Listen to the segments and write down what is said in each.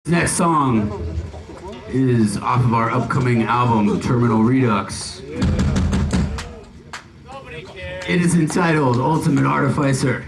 Next song is off of our upcoming album, Terminal Redux. It is entitled Ultimate Artificer.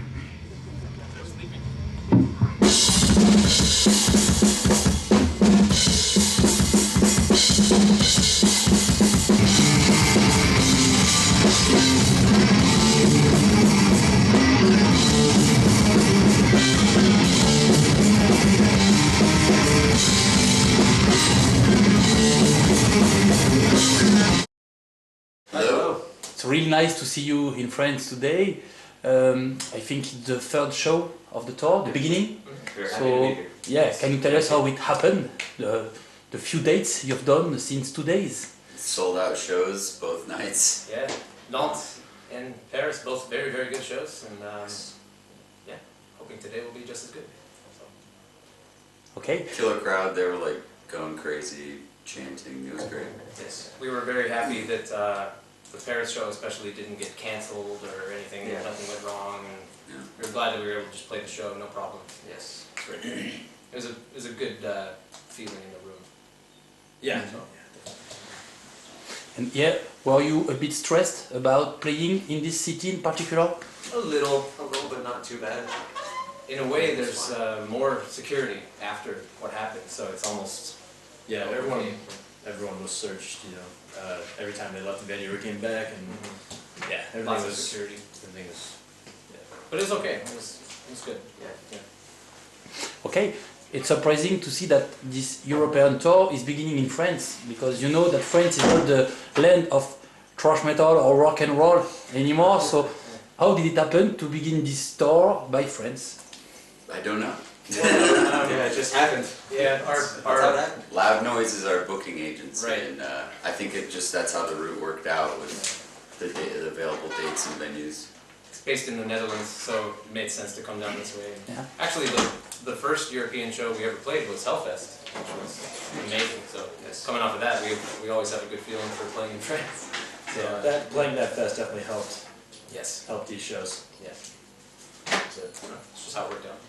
Hello. It's really nice to see you in France today. I think it's the third show of the tour, the beginning. So, yeah, can you tell us how it happened? The few dates you've done since 2 days? Sold out shows both nights. Yeah, Nantes and Paris, both very, very good shows, and yeah, hoping today will be just as good. So. Okay. Killer crowd, they were like going crazy, chanting, it was great. Yes, we were very happy that the Paris show especially didn't get cancelled or anything, nothing went wrong, and we were glad that we were able to just play the show, no problem. Yes, it's great. It was a good feeling in the room. Yeah. So. And yeah, were you a bit stressed about playing in this city in particular? A little, but not too bad. In a way, there's more security after what happened, so it's almost... Yeah, everyone was searched, you know, every time they left the venue or came back, and yeah, everything Lots of was security. Everything was, yeah. But it's okay. It was good. Yeah. Okay, it's surprising to see that this European tour is beginning in France, because you know that France is not the land of thrash metal or rock and roll anymore, so how did it happen to begin this tour by France? I don't know. Yeah, it just happened. Yeah, our Loud Noise is our booking agency, Right. and I think that's how the route worked out with the available dates and venues. it's based in the Netherlands, so it made sense to come down this way. Yeah. Actually, the first European show we ever played was Hellfest, which was amazing. So coming off of that, we always have a good feeling for playing in France. So, Playing that fest definitely helped yes. these shows. Yeah. So, it's just how it worked out.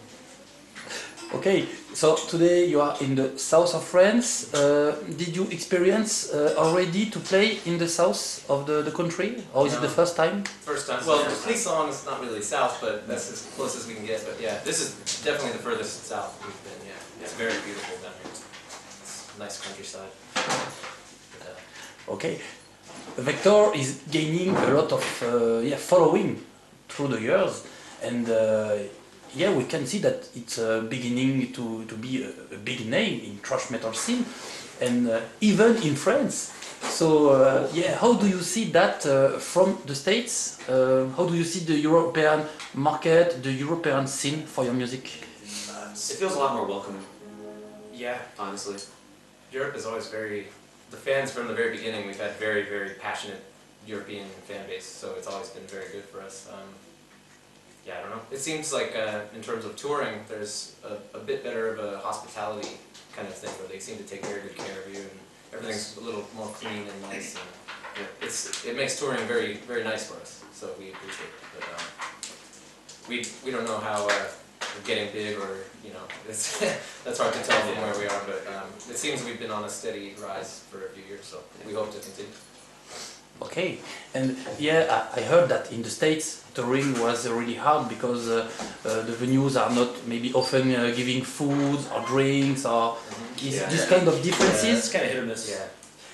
Okay, so today you are in the south of France. Did you experience already to play in the south of the country, or is it the first time? First time. Well, the Fleet Song is not really south, but that's as close as we can get. But yeah, this is definitely the furthest south we've been. Yeah, it's very beautiful down here. It's a nice countryside. But, Okay, Vektor is gaining a lot of following through the years, and yeah, we can see that it's beginning to be a big name in thrash metal scene, and even in France. So yeah, how do you see that from the States? How do you see the European market, the European scene for your music? It feels a lot more welcoming, yeah, honestly. Europe is always very. The fans from the very beginning, we've had very, very passionate European fan base, so it's always been very good for us. Yeah, I don't know. It seems like in terms of touring, there's a bit better of a hospitality kind of thing, where they seem to take very good care of you, and everything's a little more clean and nice. And it makes touring very, very nice for us, so we appreciate it. But we don't know how we're getting big, or it's that's hard to tell from where we are. But it seems we've been on a steady rise for a few years, so we hope to continue. Okay, and yeah, I heard that in the States touring was really hard because the venues are not maybe often giving food or drinks or this kind of differences. It's kind of hit or miss.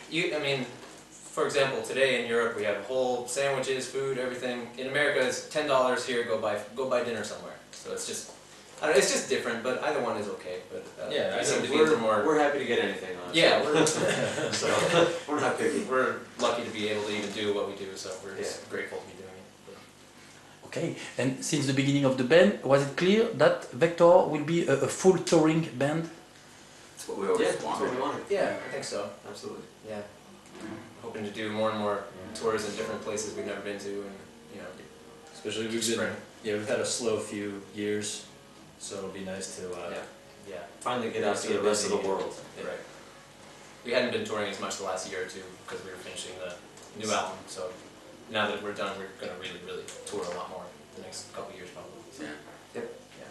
Yeah, I mean, for example, today in Europe we have whole sandwiches, food, everything. In America, it's $10 here. Go buy dinner somewhere. So it's just. I don't know, it's just different, but either one is okay. But Yeah, I seem think to be a little more. we're happy to get anything on. Yeah, So we're not picky. we're lucky to be able to even do what we do, so we're just grateful to be doing it. Okay, and since the beginning of the band, was it clear that Vektor will be a full touring band? That's what we always That's wanted. what we wanted. Yeah, I think so. Absolutely. Yeah, hoping to do more and more tours in different places we've never been to, and Especially spread. we've had a slow few years, so it'll be nice to Finally get out to the rest of the world. Yeah. Right. We hadn't been touring as much the last year or two because we were finishing the new album. So now that we're done, we're going to really, really tour a lot more the next couple of years probably. So. Yeah. Yep. Yeah.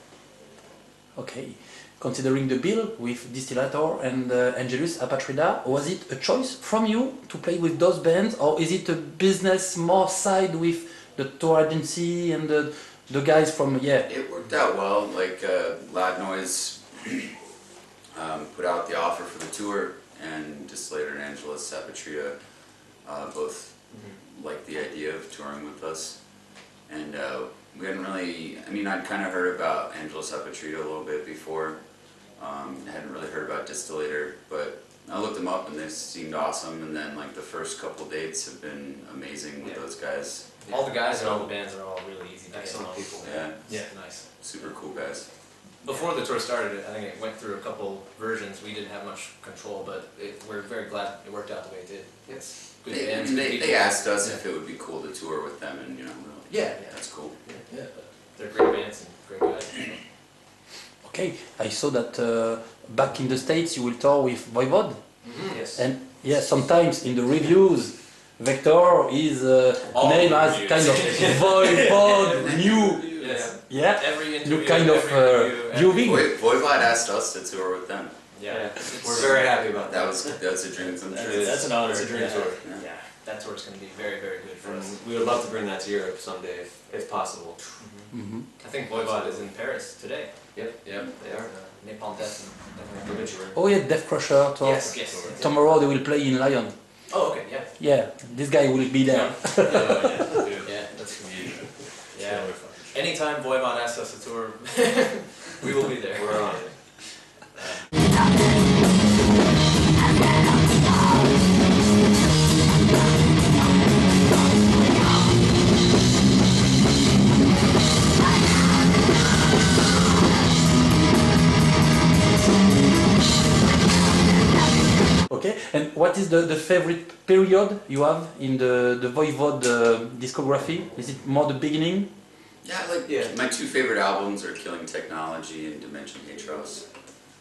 Okay. Considering the bill with Distillator and Angelus, Apatrida, was it a choice from you to play with those bands, or is it a business more side with the tour agency and the guys from, It worked out well, like Loud Noise put out the offer for the tour, and Distillator and Angelus, Apatrida both liked the idea of touring with us. And we hadn't really, I mean, I'd kind of heard about Angelus Apatrida a little bit before. I hadn't really heard about Distillator, but I looked them up and they seemed awesome. And then like the first couple dates have been amazing with those guys. All the guys and all the bands are all really easy to get to know. People. Yeah, Yeah, nice. super cool guys. Before the tour started, I think it went through a couple versions. We didn't have much control, but we're very glad it worked out the way it did. It's good bands. They asked us if it would be cool to tour with them, and you know, we're like, Yeah, that's cool. Yeah, they're great bands and great guys. Okay, I saw that back in the States you will tour with Voivod. Yes. And yeah, sometimes in the reviews, Vektor is named as reviews. kind of Voivod new. Yes. Yeah, Every interview, new kind of UV. Voivod asked us to tour with them. Yeah. We're very happy about that. That's a dream come true. That's an honor. It's a dream tour. Yeah, that tour's going to be very, very good for And us. we would love to bring that to Europe someday if possible. Mhm. I think Voivod is in Paris today. Yep, Yep. they are. Napalm Death and definitely. Oh yeah, Death Crusher tour. Yes, yes. Tomorrow they will play in Lyon. Oh, okay, yeah. Yeah, this guy will be there. Yeah, That's gonna be Yeah. killer fucking shit. Anytime Voivod asks us to tour, we will be there. We're on it. Okay, and what is the favorite period you have in the Voivod discography? Is it more the beginning? Yeah, like my two favorite albums are Killing Technology and Dimension Hatros.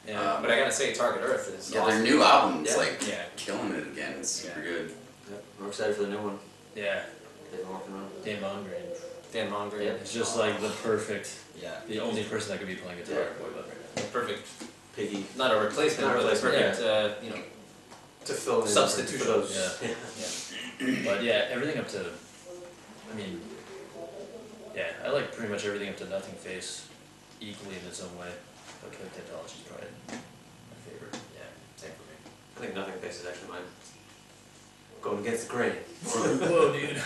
Yeah, but I gotta say, Target Earth is Yeah, awesome. their new album's Yeah. like Yeah. killing it again. It's super good. Yep, we're excited for the new one. Yeah, They've been working on it. Dan Mongrain. Dan Mongrain. Yeah, It's just like the perfect, Yeah. the only person that could be playing guitar at Voivod right now. Perfect. Piggy. Not a replacement, Not a but a replacement, perfect, you know, To fill in Substitution. for those. Yeah. Yeah. But yeah, everything up to, I mean, yeah, I like pretty much everything up to Nothing Face equally in its own way. But Killing Technology is probably my favorite. yeah, same for me. I think Nothing Face is actually mine. Going against the grain. Whoa, dude.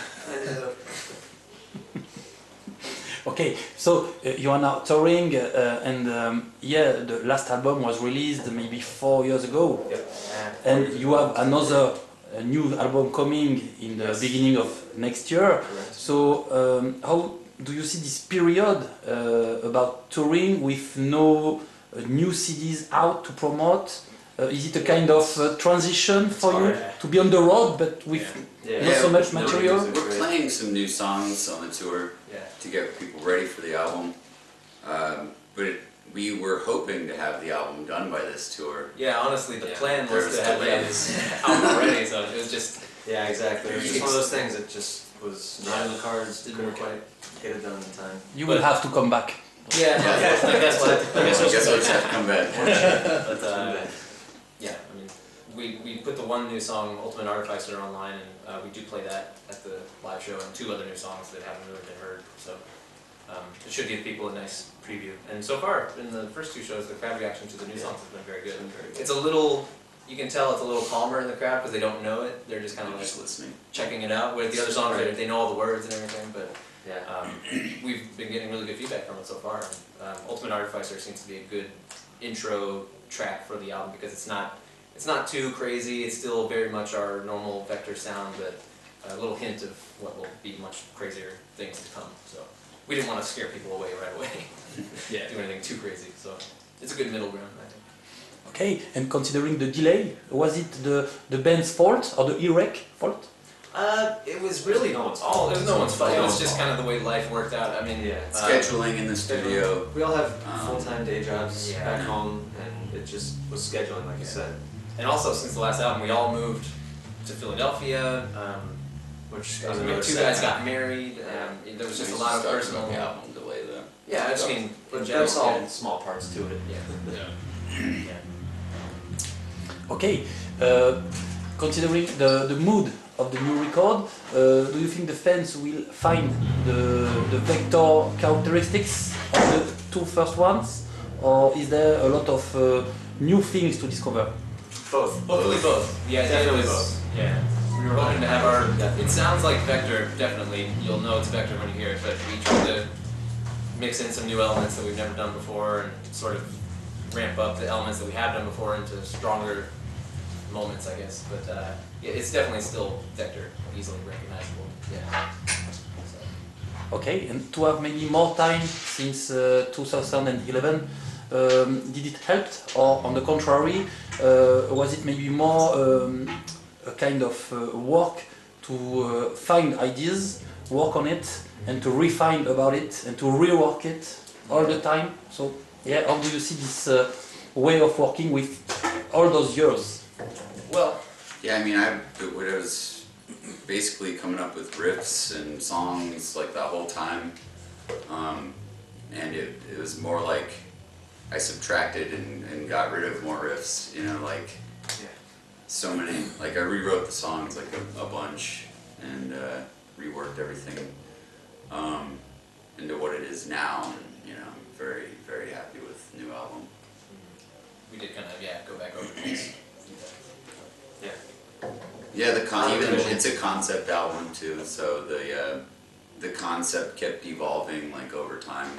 Okay, so you are now touring, and yeah, the last album was released maybe 4 years ago, Yep. and you have another new album coming in the beginning of next year. Correct. So how do you see this period about touring with no new CDs out to promote? Is it a kind of transition for you hard. to be on the road but with not so much no material? music. We're playing some new songs on the tour Yeah. to get people ready for the album. But we were hoping to have the album done by this tour. Yeah, honestly, the Yeah, plan was there's to have delays. it out already, so it was just, Yeah, exactly. It was just one of those things that just was not in the cards, Didn't couldn't work quite get it done in time. You will have to come back. yeah, I guess what, I guess we'll just have to come back. but yeah, I mean, we put the one new song, Ultimate Artificer, online, and we do play that at the live show, and 2 other new songs that haven't really been heard, so it should give people a nice preview. And so far, in the first 2 shows, the crowd reaction to the new songs has been very good. It's a little, you can tell it's a little calmer in the crowd because they don't know it, they're just kind of I'm like just listening. checking it out, where the other songs, they know all the words and everything, but Yeah. we've been getting really good feedback from it so far. Ultimate Artificer seems to be a good intro track for the album because it's not too crazy. It's still very much our normal Vektor sound, but a little hint of what will be much crazier things to come. So we didn't want to scare people away right away. Yeah. Do anything too crazy. So it's a good middle ground, I think. Okay, and considering the delay, was it the band's fault or the EREC fault? It was really no one's fault. It was no one's fault. It was just kind of the way life worked out. I mean, Yeah. Scheduling in the studio. We all have full-time day jobs Yeah. back home, and it just was scheduling, like you said. And also, since the last album, we all moved to Philadelphia. Which Two guys got married. There was just a lot of Stuck personal. about the album delay though. Yeah, I mean, But in general, that's all yeah. small parts to it. Yeah. Okay, considering the mood of the new record, do you think the fans will find the Vektor characteristics of the two first ones, or is there a lot of new things to discover? Both. Hopefully both. The idea Definitely was, both. yeah, we were hoping to have our, Definitely. it sounds like Vektor, definitely, you'll know it's Vektor when you hear it, but we tried to mix in some new elements that we've never done before and sort of ramp up the elements that we have done before into stronger moments, I guess, but yeah, it's definitely still Vektor, easily recognizable, yeah. So. Okay, and to have maybe more time since 2011, did it help, or on the contrary, was it maybe more a kind of work to find ideas, work on it, and to refine about it, and to rework it all the time? So, yeah, how do you see this way of working with all those years? Well, yeah, I mean, it was basically coming up with riffs and songs like that whole time, and it was more like I subtracted and got rid of more riffs, you know, like so many, like I rewrote the songs like a bunch and reworked everything into what it is now, and you know, I'm very, very happy with the new album. We did kind of, yeah, go back over things. Yeah, it's a concept album too, so the concept kept evolving like over time.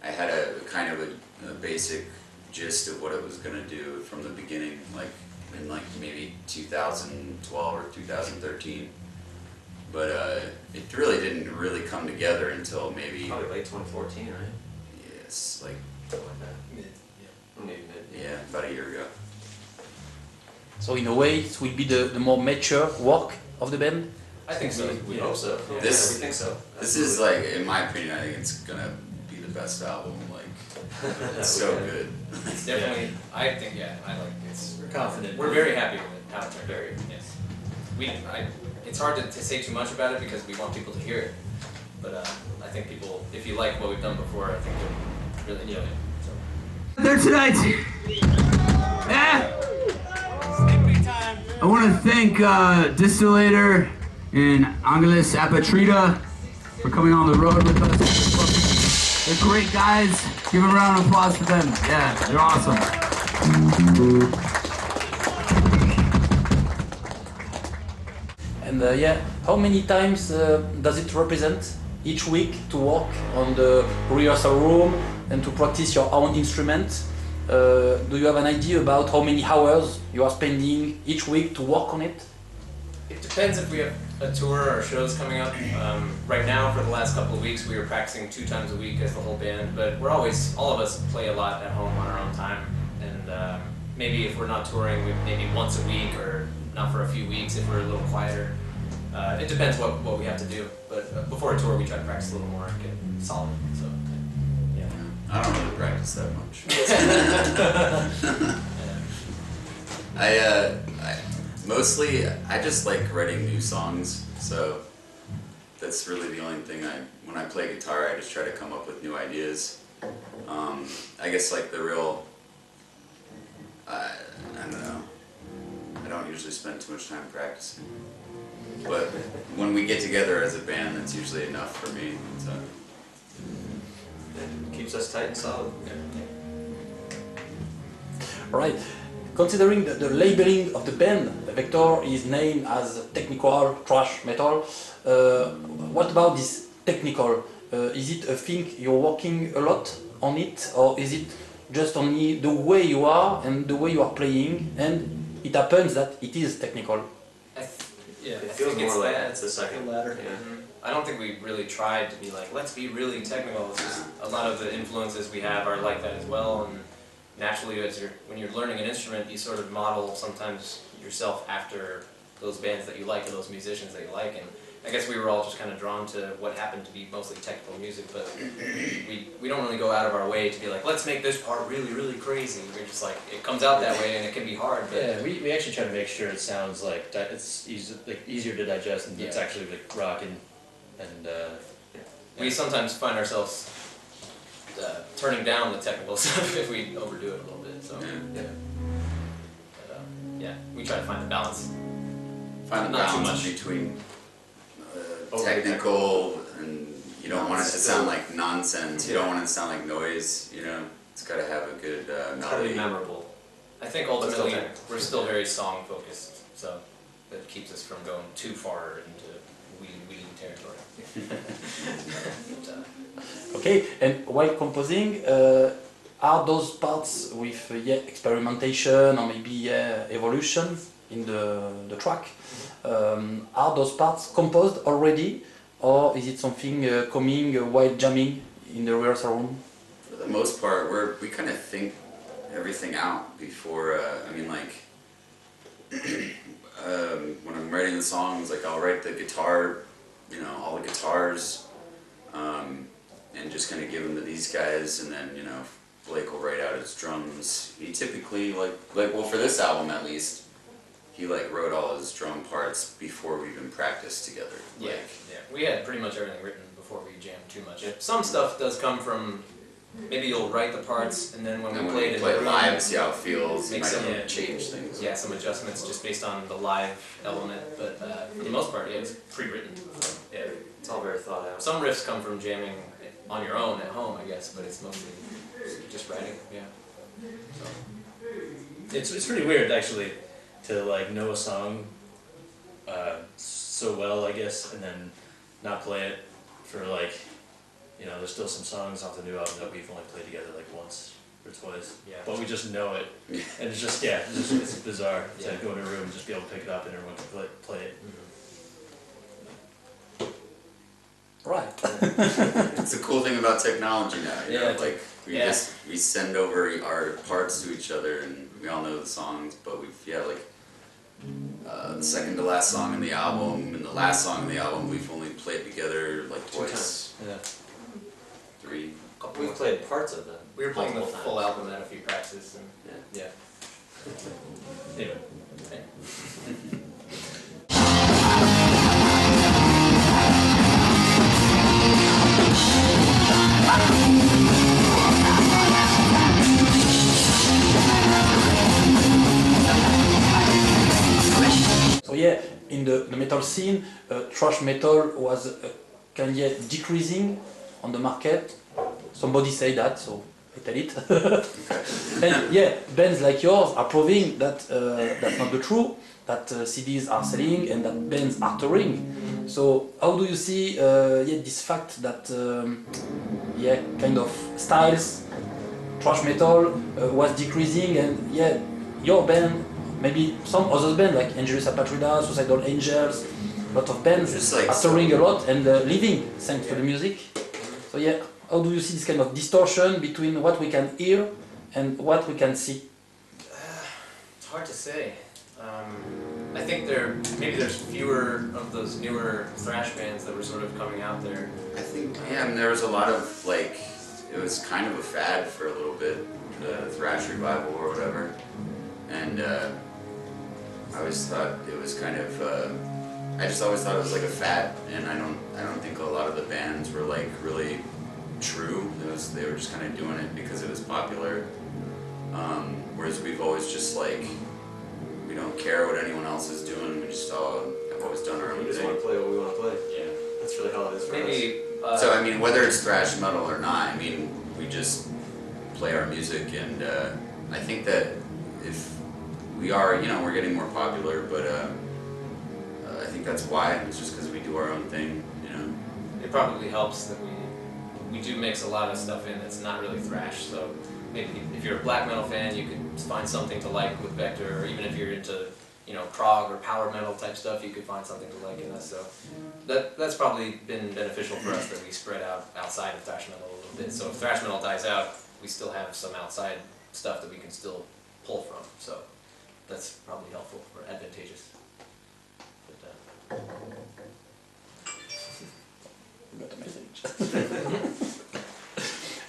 I had a kind of a basic gist of what it was gonna do from the beginning, like in like maybe 2012 or 2013. But it really didn't really come together until maybe Probably late 2014, right? yes, like Something like that. Mid, yeah. Or maybe mid. yeah, about a year ago. So in a way, it will be the more mature work of the band? I think so. We hope so. Yeah, This- we think so. This is like, in my opinion, I think it's gonna be the best album. Like, it's so good. It's definitely, I think, yeah, I like it's. We're confident. We're very happy with it. How it's very, yes. It's hard to say too much about it because we want people to hear it. But I think people, if you like what we've done before, I think you'll really enjoy it. So. There tonight. Yeah. I want to thank Distillator and Angelus, Apatrida for coming on the road with us. They're great guys. Give a round of applause for them. Yeah, they're awesome. And yeah, how many times does it represent each week to work on the rehearsal room and to practice your own instrument? Do you have an idea about how many hours you are spending each week to work on it? It depends if we have a tour or shows coming up. Right now, for the last couple of weeks, we were practicing 2 times a week as the whole band, but we're always, all of us play a lot at home on our own time. And maybe if we're not touring, maybe once a week or not for a few weeks if we're a little quieter. It depends what we have to do, but before a tour, we try to practice a little more and get solid. So, yeah. I don't really practice that much. Mostly, I just like writing new songs, so that's really the only thing when I play guitar, I just try to come up with new ideas. I guess like the real, I don't know, I don't usually spend too much time practicing. But when we get together as a band, that's usually enough for me. So. It keeps us tight and solid. Right. Considering the labeling of the band, Vektor is named as technical thrash metal. What about this technical? Is it a thing you're working a lot on it, or is it just only the way you are and the way you are playing, and it happens that it is technical? Yeah, It I feels think more like that. it's the second latter. Yeah. I don't think we really tried to be like, let's be really technical. It's just a lot of the influences we have are like that as well. And naturally, when you're learning an instrument, you sort of model sometimes yourself after those bands that you like or those musicians that you like. And I guess we were all just kind of drawn to what happened to be mostly technical music, but we don't really go out of our way to be like, let's make this part really, really crazy. We're just like, it comes out that way and it can be hard. But Yeah, we actually try to make sure it sounds like it's easier to digest and it's Yeah. actually like rocking and we sometimes find ourselves turning down the technical stuff if we overdo it a little bit. So Yeah. But, yeah, we try to find the balance. Find the Not too balance much. between Overly technical and you don't want it to Still- sound like nonsense. You don't Yeah. want it to sound like noise. You know, it's got to have a good It's gotta be melody. memorable. I think But still ultimately technical. we're still very song focused, so that keeps us from going too far into weedy territory. But, Okay, and while composing, are those parts with experimentation or maybe evolution in the track? Are those parts composed already, or is it something coming while jamming in the rehearsal room? For the most part, we kind of think everything out before. I mean, like when I'm writing the songs, like I'll write the guitar, you know, all the guitars, and just kind of give them to these guys, and then you know Blake will write out his drums. He typically like well for this album at least, he like wrote all his drum parts before we even practiced together. yeah, Like, yeah, we had pretty much everything written before we jammed too much. Some stuff does come from maybe you'll write the parts, and then when and we when played we in play the room, live, see how it feels. You Make might some- have to change things. yeah, some adjustments just based on the live element, but for the most part, yeah, it's pre-written. Yeah, It's all very thought out. some riffs come from jamming on your own at home, I guess, but it's mostly just writing. Yeah. So, It's pretty weird actually to like know a song so well, I guess, and then not play it for like, you know, there's still some songs off the new album that we've only played together like once or twice, yeah. but we just know it, and it's just it's bizarre to Yeah. go in a room and just be able to pick it up and everyone can play it. Right. It's the cool thing about technology now, you know, Yeah. like we send over our parts to each other and we all know the songs, but like the second to last song in the album and the last song in the album we've only played together like twice, Yeah. 3. We've played parts of them. We were playing the multiple full times. album at a few practices, and Yeah. yeah. Anyway. So yeah, in the metal scene, thrash metal was kind of decreasing on the market. Somebody say that, so I tell it. And yeah, bands like yours are proving that that's not the truth, that CDs are selling and that bands are touring. So how do you see this fact that kind of styles, thrash metal was decreasing, and your band, maybe some other bands like Angelus, Apatrida, Suicidal Angels, a lot of bands Just like are touring a lot and living thanks to the music. So yeah, how do you see this kind of distortion between what we can hear and what we can see? It's hard to say. I think maybe there's fewer of those newer thrash bands that were sort of coming out there. I think and there was a lot of like it was kind of a fad for a little bit, the thrash revival or whatever, and I always thought it was kind of I just always thought it was like a fad, and I don't think a lot of the bands were like really true. They were just kind of doing it because it was popular. Whereas we've always just like we don't care what anyone else is doing. We just have always done our own We just thing. want to play what we want to play. Yeah. That's really how it is for us. Maybe. So I mean, whether it's thrash metal or not, I mean, we just play our music, and I think that if we are, you know, we're getting more popular, but I think that's why. It's just because we do our own thing, you know. It probably helps that we do mix a lot of stuff in that's not really thrash. So maybe if you're a black metal fan, you could find something to like with Vektor, or even if you're into, you know, prog or power metal type stuff, you could find something to like in us. So that's probably been beneficial for us that we spread out outside of thrash metal a little bit. So if thrash metal dies out, we still have some outside stuff that we can still pull from. So that's probably helpful or advantageous. But, Got a message.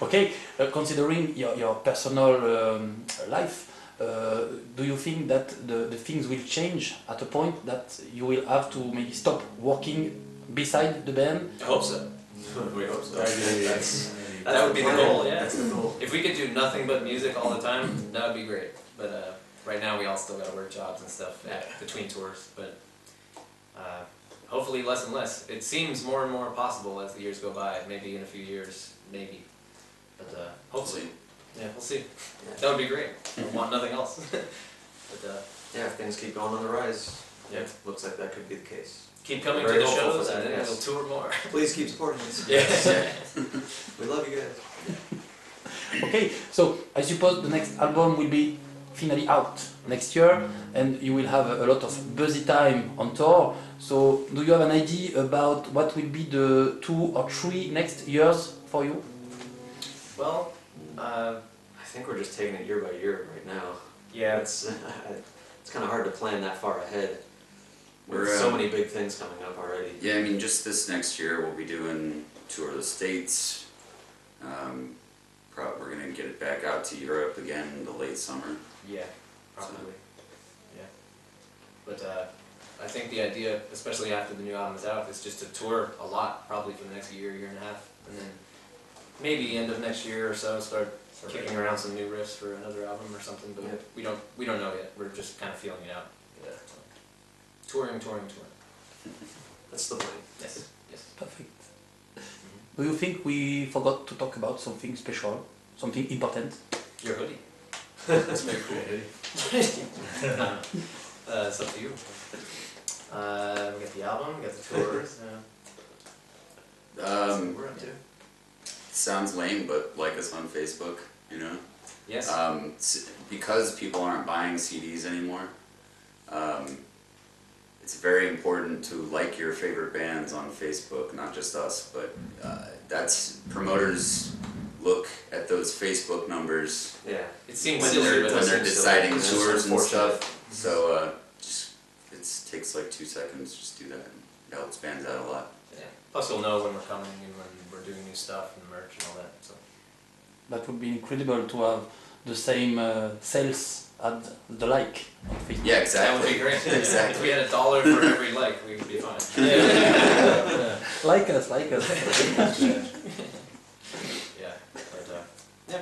Okay, considering your personal life, do you think that the things will change at a point that you will have to maybe stop working beside the band? I hope so. We hope so. That's That would be the goal, yeah. That's the goal. If we could do nothing but music all the time, that would be great. But right now we all still gotta work jobs and stuff between tours. But hopefully less and less. It seems more and more possible as the years go by. Maybe in a few years, maybe. But hopefully, yeah, we'll see. Yeah. That would be great. I want nothing else. But Yeah, if things keep going on the rise, yeah, looks like that could be the case. keep coming Very to the hopeful for shows that, and then yes. we'll tour more. Please keep supporting us. Yeah. We love you guys. Okay, so I suppose the next album will be finally out next year, and you will have a lot of busy time on tour. So, do you have an idea about what will be the 2 or 3 next years for you? Well, I think we're just taking it year by year right now. yeah, It's kind of hard to plan that far ahead. With We're, so many big things coming up already. Yeah, I mean, just this next year we'll be doing tour of the States. We're gonna get it back out to Europe again in the late summer. yeah, probably. Yeah. But I think the idea, especially after the new album is out, is just to tour a lot, probably for the next year, year and a half, and then maybe end of next year or so start kicking around some new riffs for another album or something. But Yeah. we don't know yet. We're just kind of feeling it out. Yeah. So, touring. That's the plan. Yes. Yes. Perfect. Do you think we forgot to talk about something special, something important? Your hoodie. That's very cool. It's up to you. We got the album, we got the tours. We're up to. Sounds lame, but like us on Facebook, you know? Yes. Because people aren't buying CDs anymore, it's very important to like your favorite bands on Facebook, not just us, but that's promoters look at those Facebook numbers Yeah. It seems when silly, but they're it's deciding It's tours and unfortunate. stuff. So just it takes like 2 seconds, just do that. It helps bands out a lot. Yeah. Plus, we'll know when we're coming and when we're doing new stuff and merch and all that. So. That would be incredible to have the same sales at the like on Facebook. Yeah, exactly. That would be great. Exactly. If we had $1 for every like, we would be fine. Like us, like us. Yeah. But, yeah.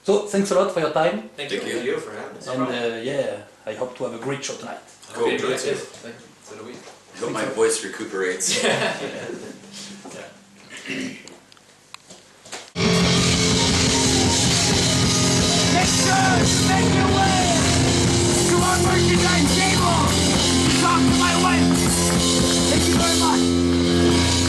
So, thanks a lot for your time, Thank Thank you. Thank you for having us. and yeah, I hope to have a great show tonight. Cool. Hope you enjoy it too. Thank you. So do we. Hope my voice recuperates. Yeah. Make your way to our merchandise table. Talk to my wife. Thank you very much.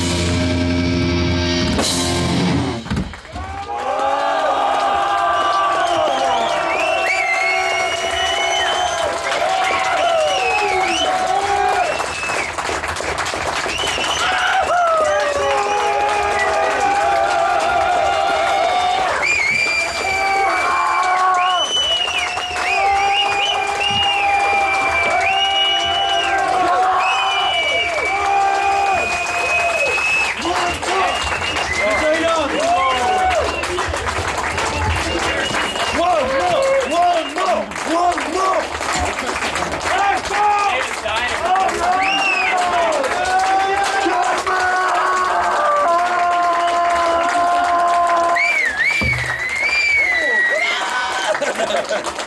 Ha ha ha!